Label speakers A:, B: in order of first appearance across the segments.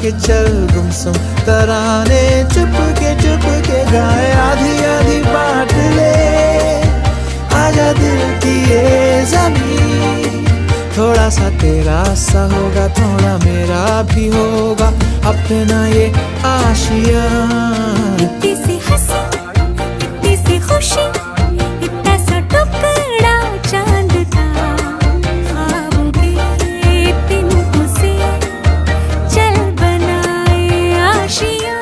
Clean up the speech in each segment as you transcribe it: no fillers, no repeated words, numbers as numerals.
A: के चल गुमसुम तराने चुप के गाए आधी आधी बांट ले आजा दिल की ये ज़मीं थोड़ा सा तेरा सा होगा थोड़ा मेरा भी होगा अपना ये आशिया
B: इतनी सी हंसी इतनी सी खुशी इतना सा टुकड़ा चांद का ख्वाब के तिनको से चल बनाए आशिया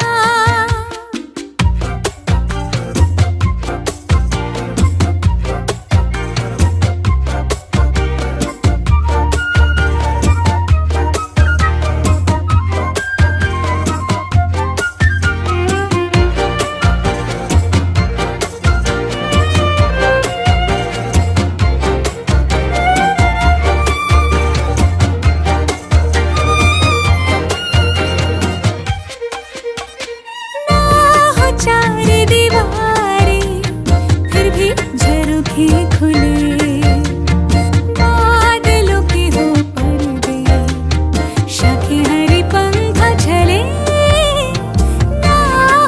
B: चार दीवारें फिर भी झरोखे खुले बादलों के हो पर्दे शाखें हरी पंखा झले ना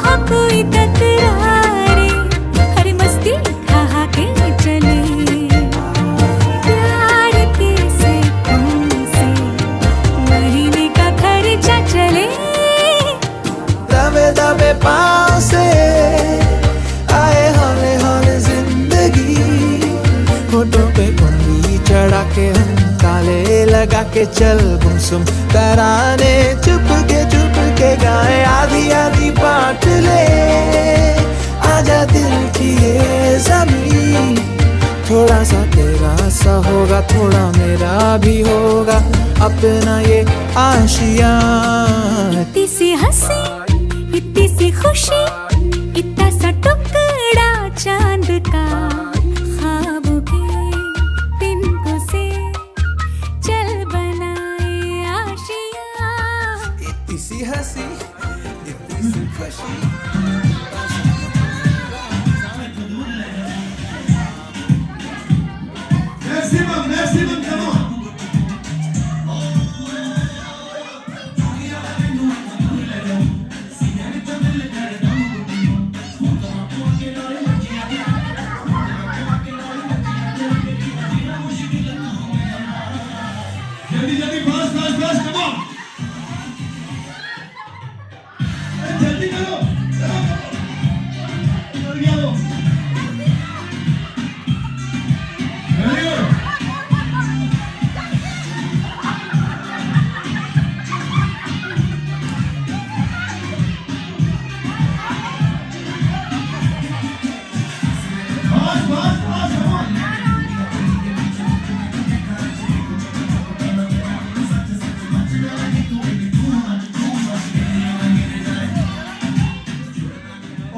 B: हो कोई तकरारे हर मस्ती खा के चले प्यार के सैकों से महीने का खर्चा चले
A: दबे दबे पाँव से आए हौले हौले जिंदगी होठों पे कुंडी चढ़ा के हम ताले लगा के चल गुमसुम तराने चुप के गाए आधी आधी बांट ले आजा दिल की ये ज़मीं थोड़ा सा तेरा सा होगा थोड़ा मेरा भी होगा अपना ये आशिया
B: इतनी सी हंसी इतनी सी खुशी इतना सा टुकड़ा चांद का ख्वाब के तिनको से चल बनाए आशिया
A: इतनी सी हंसी इतनी सी खुशी
C: Maximum, come on. जल्दी fast, come on. जल्दी करो जल्दी आओ Very good. Fast, come on.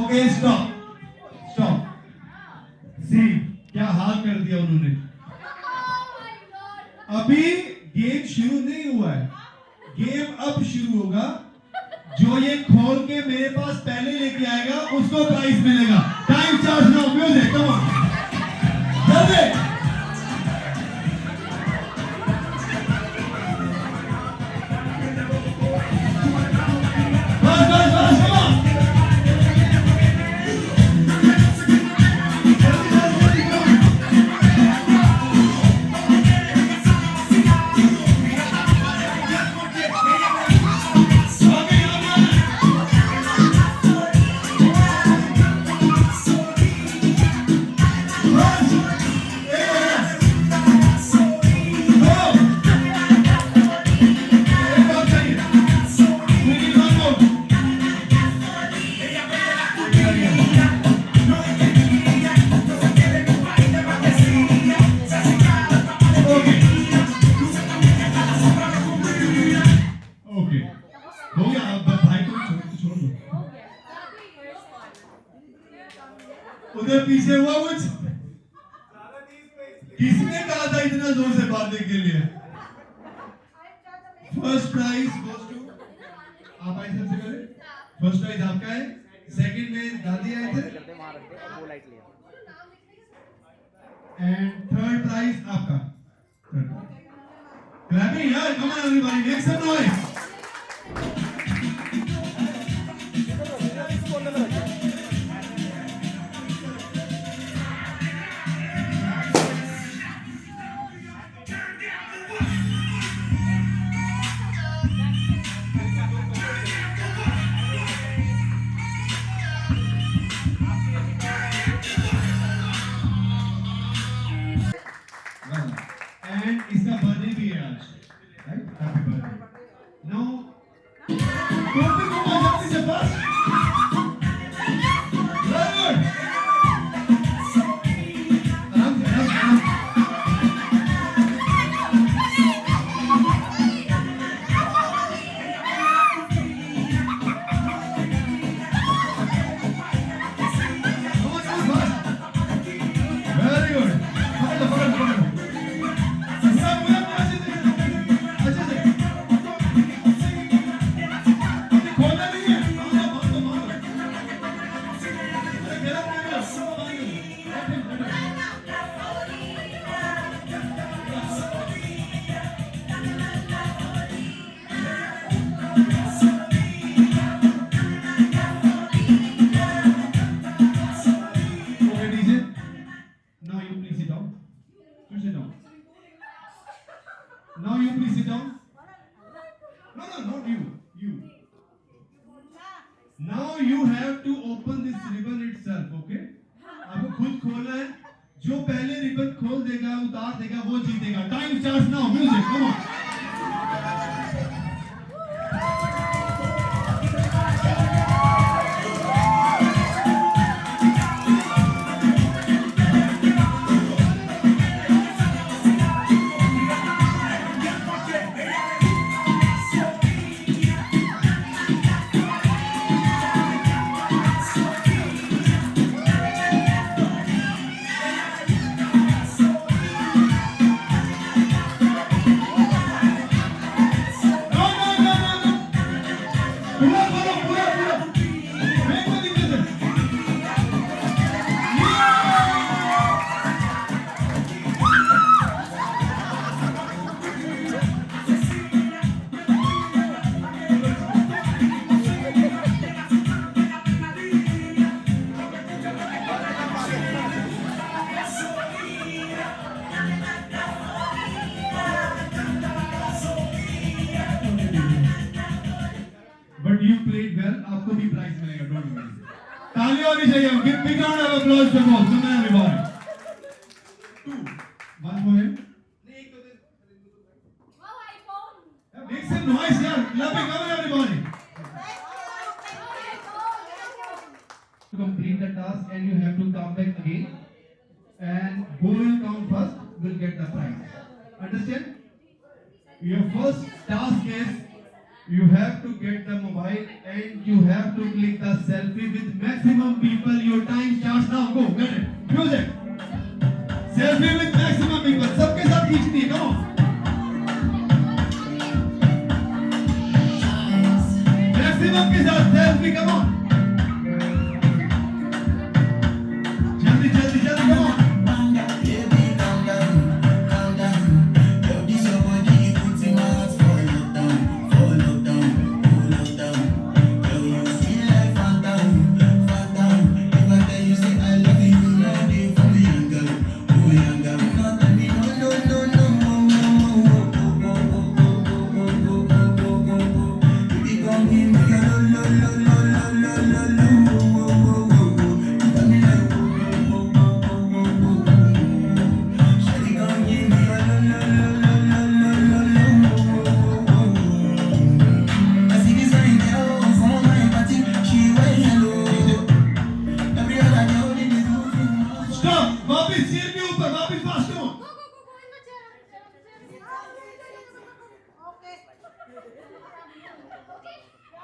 C: Okay, stop. See, क्या हाल कर दिया उन्होंने। अभी गेम शुरू नहीं हुआ है, गेम अब शुरू होगा। जो ये खोल के मेरे पास पहले लेके आएगा उसको प्राइज मिलेगा। Time start now, music, come on, जल्दी। बस, come on. उधर पीछे हुआ कुछ किसने कहा था इतना जोर से बांधने के लिए? फर्स्ट प्राइज गोज टू आप आए सबसे पहले। फर्स्ट प्राइज आपका है, सेकंड में दादी आए थे एंड थर्ड प्राइज आपका। क्लैपिंग यार, come on everybody, make some noise. And इसका बर्थडे भी है आज, राइट? Happy birthday. नाउ टोपी को जल्दी से बस, वेरी गुड, आराम से आराम से। Now you please sit down. No, not you. You. Now you have to open this ribbon itself, okay? आपको खुद खोलना है। जो पहले रिबन खोल देगा, उतार देगा, वो जीतेगा। Time starts now. Music, come on. But you played well. आपको भी प्राइज मिलेगा, don't worry. तालियां होनी चाहिए. Give big round of applause for both. Come on everybody. 2, 1 for him. नहीं एक तो दे. Wow, iPhone. Make some noise यार. Clapping, come on everybody. To complete the task and you have to come back again. And who will come first will get the prize. Understand? Your first task is you have to get the mobile and you have to click the selfie with maximum people. Your time starts now. Go, get it. Music. Selfie with maximum people. सबके साथ खींचनी है. Come on. Maximum के साथ selfie. Come on. जल्दी जल्दी जल्दी. Come on.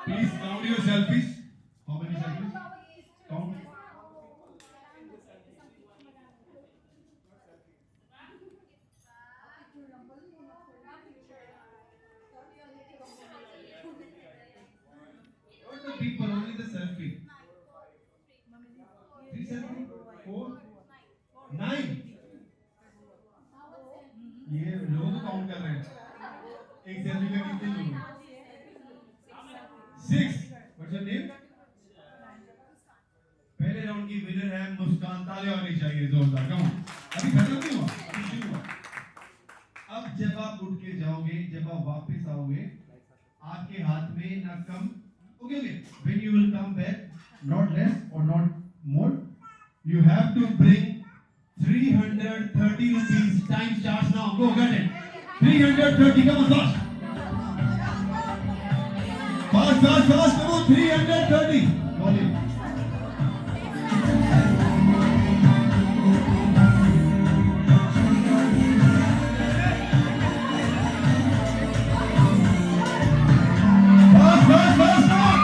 C: Please count your selfies. How many selfies? Count. Not the people, only the selfie. 3 selfie, 4, 9. ये लोग काउंट कर रहे हैं. एक सेल्फी में कितने लोग हैं? 6. What's your name? पहले राउंड की विनर है मुस्कान. तालियां होनी चाहिए जोरदार. Come on. अभी खत्म नहीं हुआ, अभी शुरू हुआ. अब जब आप उठ के जाओगे, जब आप वापस आओगे, आपके हाथ में ना कम. Okay. When you will come back, not less or not more, you have to bring 330 rupees. Time starts now. Go get it. 330. Come on, fast. Fast, fast, fast. Come on, 330. Volume. Fast, fast, fast, come on.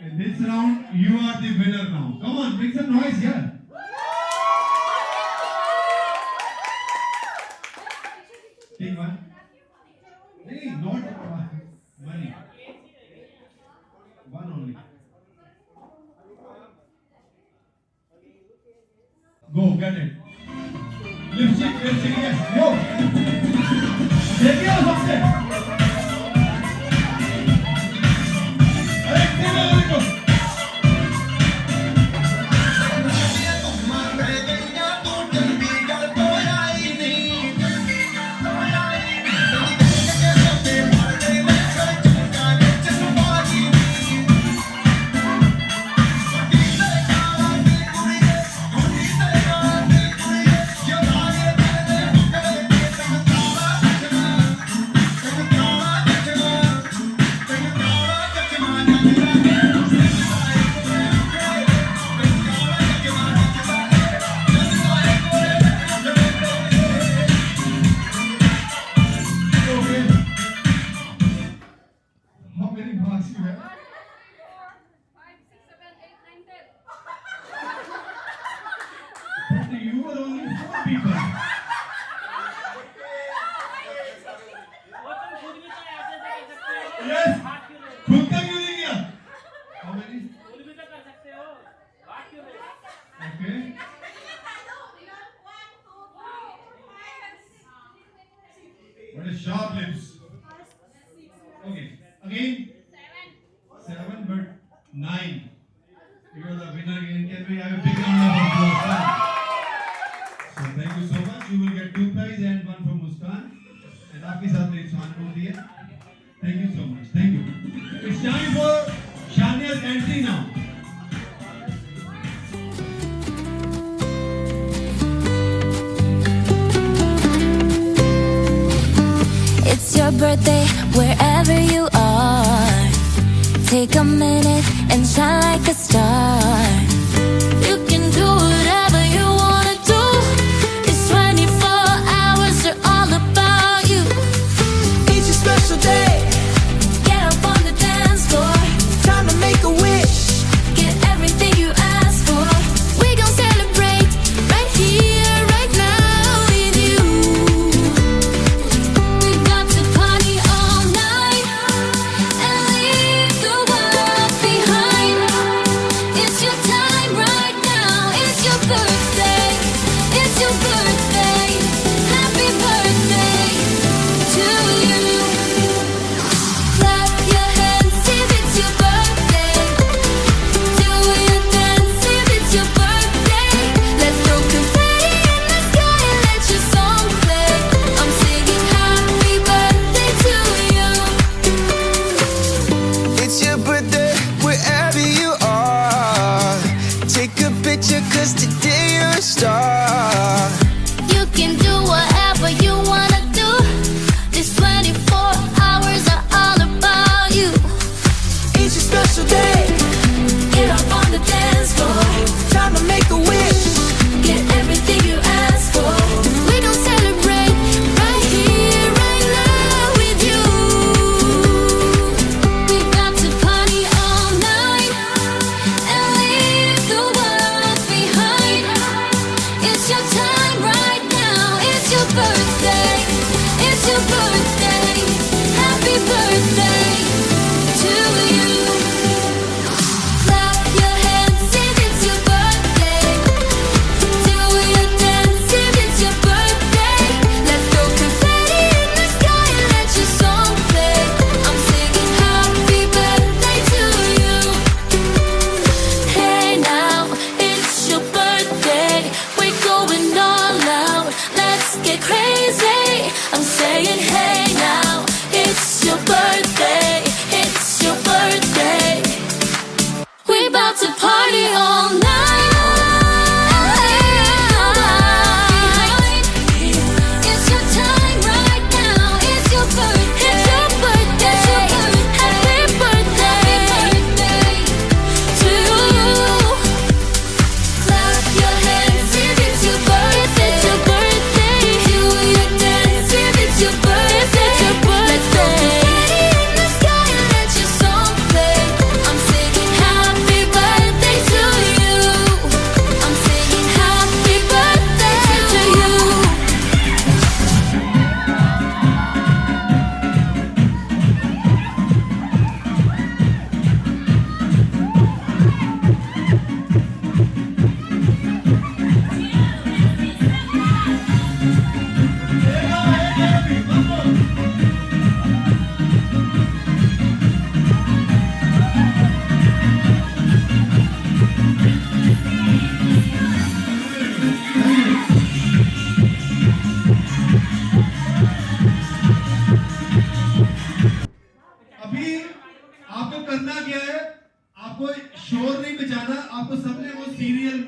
C: In this round, you are the winner now. Come on, make some noise here. Take one. Hey, not money. One only. Go, get it. Lipstick, yes. Go. देखिए सबसे अरे देखो You were only 4 people. Yes. खुद का क्यों नहीं किया? How many? Okay. What is sharp lips? Okay. Again. 7 but 9. You are the winner again. Can we have a big round of applause? So thank you so much. You will get 2 prizes and 1 from Muskan. And आपके साथ मेरी सहानुभूति है. Thank you so much. Thank you. It's time for Shania's entry now.
D: It's your birthday wherever you are. Take a minute and shine like a star. You can do whatever you wanna do. It's 24 hours, they're all about you.
A: It's a special day,
D: Get up on the dance floor.
A: time to make a wish.
D: Get everything you ask for. We gon' celebrate right here, right now with you. We got to party all night and leave the world behind. It's your time.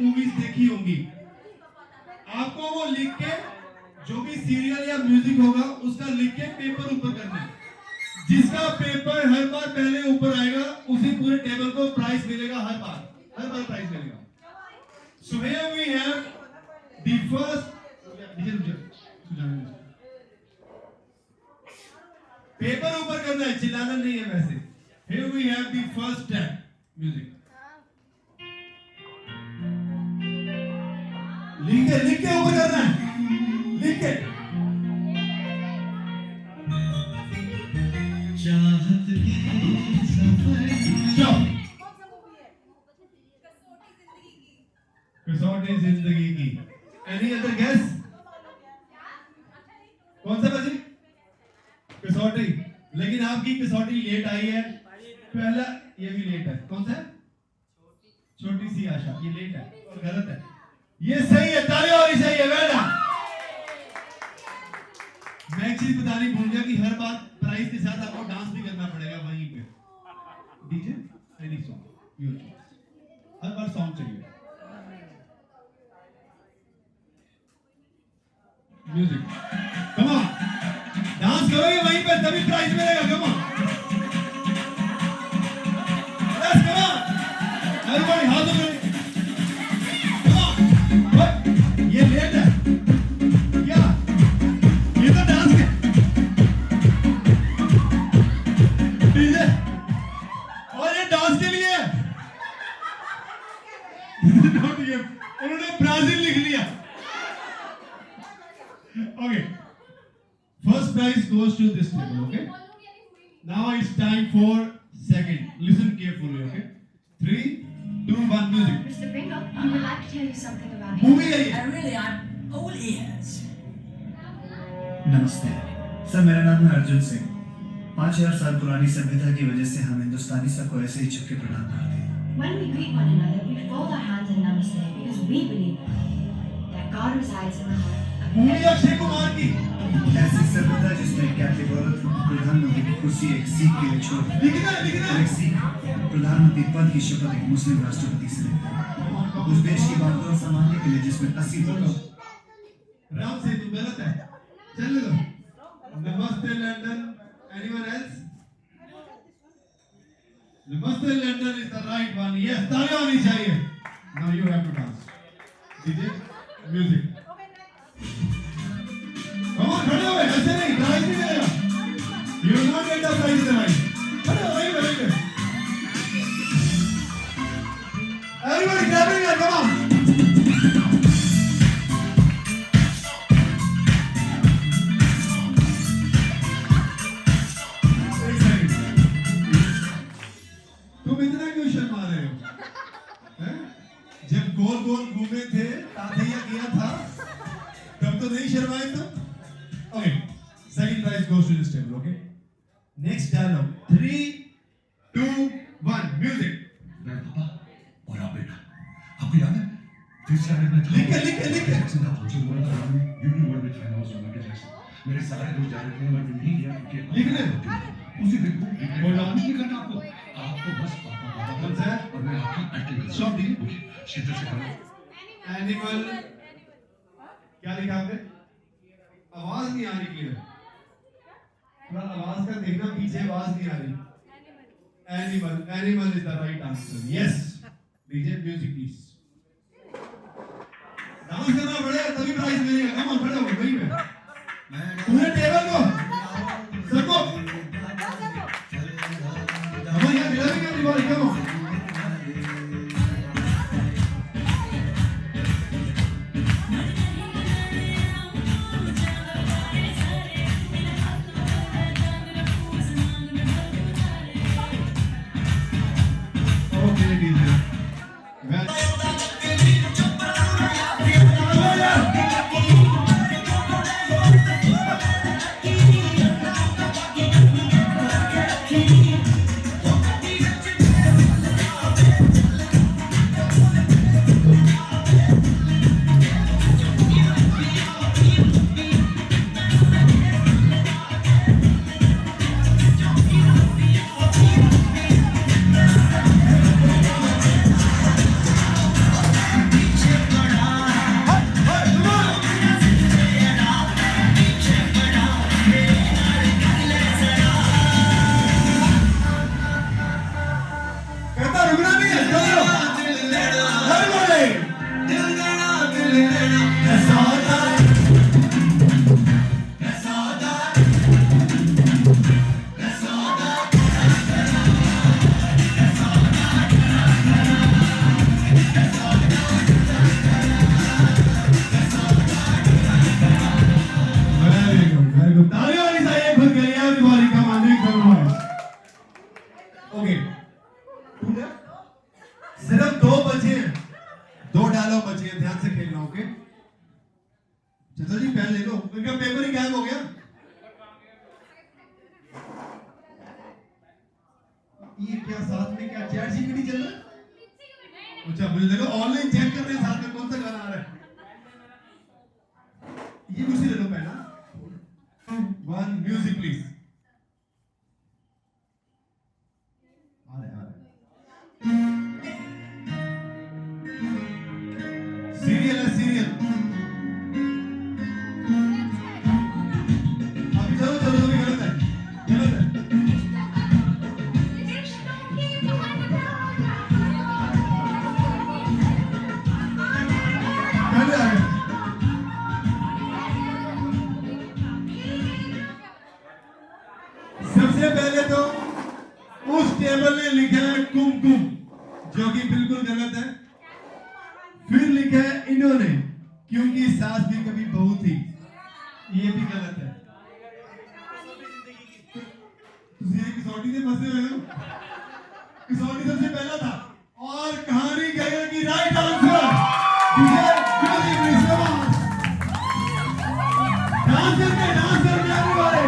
C: Movies देखी होंगी, आपको वो लिख के जो भी serial या music होगा उसका लिख के पेपर ऊपर करना है। जिसका पेपर हर बार पहले ऊपर आएगा उसी पूरे टेबल को प्राइज मिलेगा, हर बार प्राइज मिलेगा। So here we have the first paper ऊपर करना है, चिल्लाना नहीं है वैसे। Here we have the first step, music. लिख के ऊपर करना है, लिख के। चाहत के सफर स्टॉप। कसौटी जिंदगी की। Any other guess? कौन सा बाजी? कसौटी। लेकिन आपकी कसौटी लेट आई है। पहला ये भी लेट है। कौन सा है? छोटी सी आशा। ये लेट है और गलत है। ये सही है, तालियां होनी चाहिए। Well done. मैं एक चीज बतानी भूल गया कि हर बार प्राइज के साथ आपको डांस भी करना पड़ेगा वहीं पे। DJ any song your choice. Her bar song चाहिए। म्यूजिक कम ऑन, डांस करोगे वहीं पे तभी प्राइज मिलेगा। Come on, let's come on everybody, हाथ ऊपर। कम ऑन, ये लेट है क्या? ये तो डांस के डीजे और ये डांस के लिए उन्होंने ब्राजील लिख लिया। Okay, first prize goes to this table. Okay, now it's time for second. Listen carefully. Okay, 3, 2, 1, music.
E: Mr. Pringle, I would like to tell you something about
C: Movie है ये।
F: I'm all ears.
G: नमस्ते sir, मेरा नाम है अर्जुन सिंह। 5000 साल पुरानी सभ्यता की वजह से हम हिंदुस्तानी सबको ऐसे ही झुक के प्रणाम करते हैं।
E: when we greet one another, we fold our hands in namaste because we believe that God resides in the heart of
C: movie Akshay Kumar की।
G: ऐसी सभ्यता जिसमें कैथलिक औरत प्रधानमंत्री की कुर्सी एक सिख के लिए छोड़
C: लिखना
G: और एक सिख प्रधानमंत्री पद की शपथ एक मुस्लिम राष्ट्रपति से लेता है। उस देश की बागडोर संभालने के लिए जिसमें 80%
C: राम से तू गलत है, चल लो। Namaste London, anyone else? Namaste London is the right one. Yes, तालियां होनी चाहिए। Now you have to dance. DJ music. Come on, खड़े हो, ऐसे नहीं, प्राइज नहीं मिलेगा। You will not get the prize tonight. खड़े हो, वहीं पे। Everybody clapping it, come on. तुम इतना क्यों शर्मा रहे हो? हैं? जब गोल गोल घूमे थे, तातैया किया था, तब तो नहीं शर्माए तुम? Okay, second prize goes to this table, okay? Next dialogue, 3, 2, 1, music.
H: मैं पापा और आप बेटा, आपको याद है फिर से आने में था।
C: लिख के।
H: जैसे ना फंक्शन हुआ था यूनियन वर्ल्ड में फाइनल होने के जैसे मेरे सारे दोस्त जा रहे थे, मैं नहीं गया क्योंकि
C: लिख ले।
H: उसी दिन को
C: बोलो।
H: कुछ नहीं करना आपको बस पापा
C: कौन सा है?
H: और मैं आपकी एक्टिंग
C: Stop दी।
H: शीतल से करो।
C: एनिमल। क्या लिखा आपने? आवाज नहीं आ रही क्लियर। थोड़ा आवाज का देखना, पीछे आवाज नहीं आ रही। Animal is the right answer. Yes, DJ music please. Dance करना पड़ेगा तभी प्राइज मिलेगा। कम ऑन, खड़े हो वहीं पे। पूरे टेबल को सबको हमारे यहाँ मिला भी क्या Deewar? Come on. Okay, DJ. Well, uncle जी पेन ले लो, उनका पेपर ही गायब हो गया। ये क्या साथ में क्या चैट जीपीटी चल रहा है? अच्छा मुझे देखो ऑनलाइन चेक कर रहे हैं साथ में कौन सा गाना आ रहा है। ये मुझसे ले लो पहला। One music please. आ रहे सीरियल है सीरियल। अभी चलो चलो अभी गलत है गलत है। पहले आ गए। सबसे पहले तो उस टेबल ने लिखा है कुमकुम, जो कि बिल्कुल गलत है। फिर लिखा है इन्होंने, क्योंकि सास भी कभी बहू थी, ये भी गलत है। कसौटी से फंसे हुए हो। कसौटी सबसे पहला था और कहानी कहेगी राइट आंसर। डांस करके आने वाले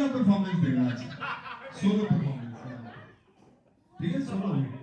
C: परफॉर्मेंस देगा आज, सोलो परफॉर्मेंस। ठीक है सोलो हो गया।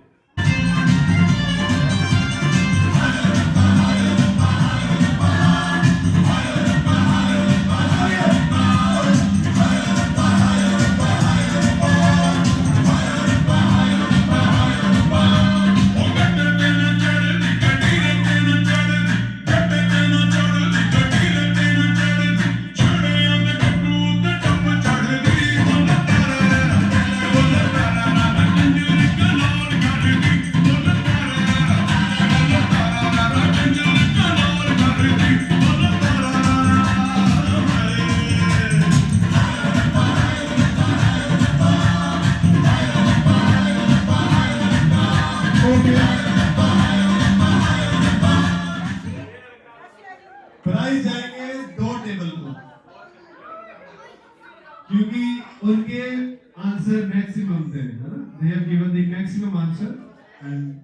C: प्राइज जाएंगे 2 टेबल को, क्योंकि उनके आंसर मैक्सिमम थे, है ना? They have given the maximum answer and